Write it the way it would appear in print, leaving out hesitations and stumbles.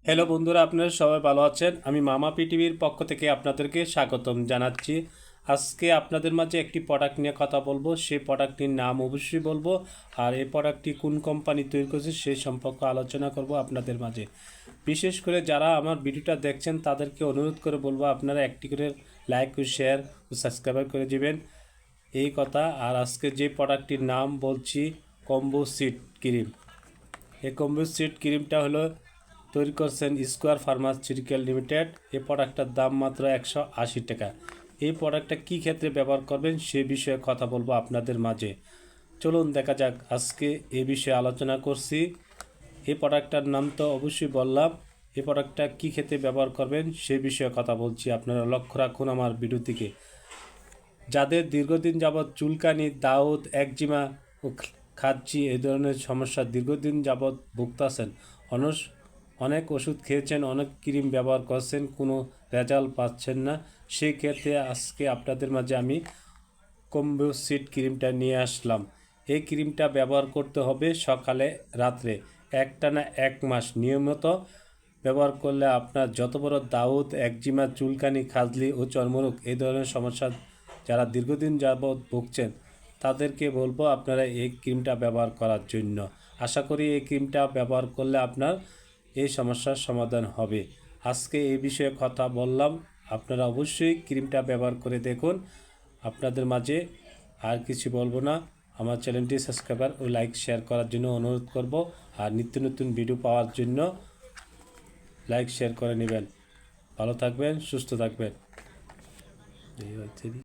Hello বন্ধুরা, আপনারা সবাই ভালো আছেন। আমি মামা পিটিভির পক্ষ থেকে আপনাদেরকে স্বাগতম জানাচ্ছি। আজকে আপনাদের মাঝে একটি প্রোডাক্ট নিয়ে কথা বলবো। সেই প্রোডাক্টটির নাম অবশ্যই বলবো, আর এই প্রোডাক্টটি কোন কোম্পানি তৈরি করেছে সেই সম্পর্কে আলোচনা করব আপনাদের মাঝে। বিশেষ করে যারা আমার ভিডিওটা দেখছেন তাদেরকে অনুরোধ করে বলবো আপনারা একটি করে লাইক ও শেয়ার ও সাবস্ক্রাইব করে দিবেন, এই কথা। আর আজকে যে প্রোডাক্টটির নাম বলছি, কম্বো সিড ক্রিম। এই কম্বো সিড ক্রিমটা হলো তৈরি করছেন স্কোয়ার ফার্মাসিউটিক্যাল লিমিটেড। এই প্রোডাক্টটার দাম মাত্র 180 টাকা। এই প্রোডাক্টটা কী ক্ষেত্রে ব্যবহার করবেন সে বিষয়ে কথা বলবো আপনাদের মাঝে। চলুন দেখা যাক। আজকে এই বিষয়ে আলোচনা করছি। এই প্রোডাক্টটার নাম তো অবশ্যই বললাম। এই প্রোডাক্টটা কী ক্ষেত্রে ব্যবহার করবেন সে বিষয়ে কথা বলছি, আপনারা লক্ষ্য রাখুন আমার ভিডিও থেকে। যাদের দীর্ঘদিন যাবৎ চুলকানি, দাউদ, একজিমা ও খাচ্ছি এই ধরনের সমস্যা দীর্ঘদিন যাবৎ ভুগতেছেন, অনেক ওষুধ খেয়েছেন, অনেক ক্রিম ব্যবহার করছেন, কোনো রেজাল্ট পাচ্ছেন না, সেই ক্ষেত্রে আজকে আপনাদের মাঝে আমি কম্বো সিড ক্রিমটা নিয়ে আসলাম। এই ক্রিমটা ব্যবহার করতে হবে সকালে রাত্রে, একটানা 1 মাস নিয়মিত ব্যবহার করলে আপনার যত বড় দাউদ, একজিমা, চুলকানি, খাজলি ও চর্মরোগ এই ধরনের সমস্যা যারা দীর্ঘদিন যাবৎ ভুগছেন তাদেরকে বলবো আপনারা এই ক্রিমটা ব্যবহার করার জন্য। আশা করি এই ক্রিমটা ব্যবহার করলে আপনার এই সমস্যার সমাধান হবে। আজকে এই বিষয়ে কথা বললাম, আপনারা অবশ্যই ক্রিমটা ব্যবহার করে দেখুন। আপনাদের মাঝে আর কিছু বলবো না। আমার চ্যানেলটি সাবস্ক্রাইবার ও লাইক শেয়ার করার জন্য অনুরোধ করব। আর নিত্য নতুন ভিডিও পাওয়ার জন্য লাইক শেয়ার করে নেবেন। ভালো থাকবেন, সুস্থ থাকবেন। এই হচ্ছে।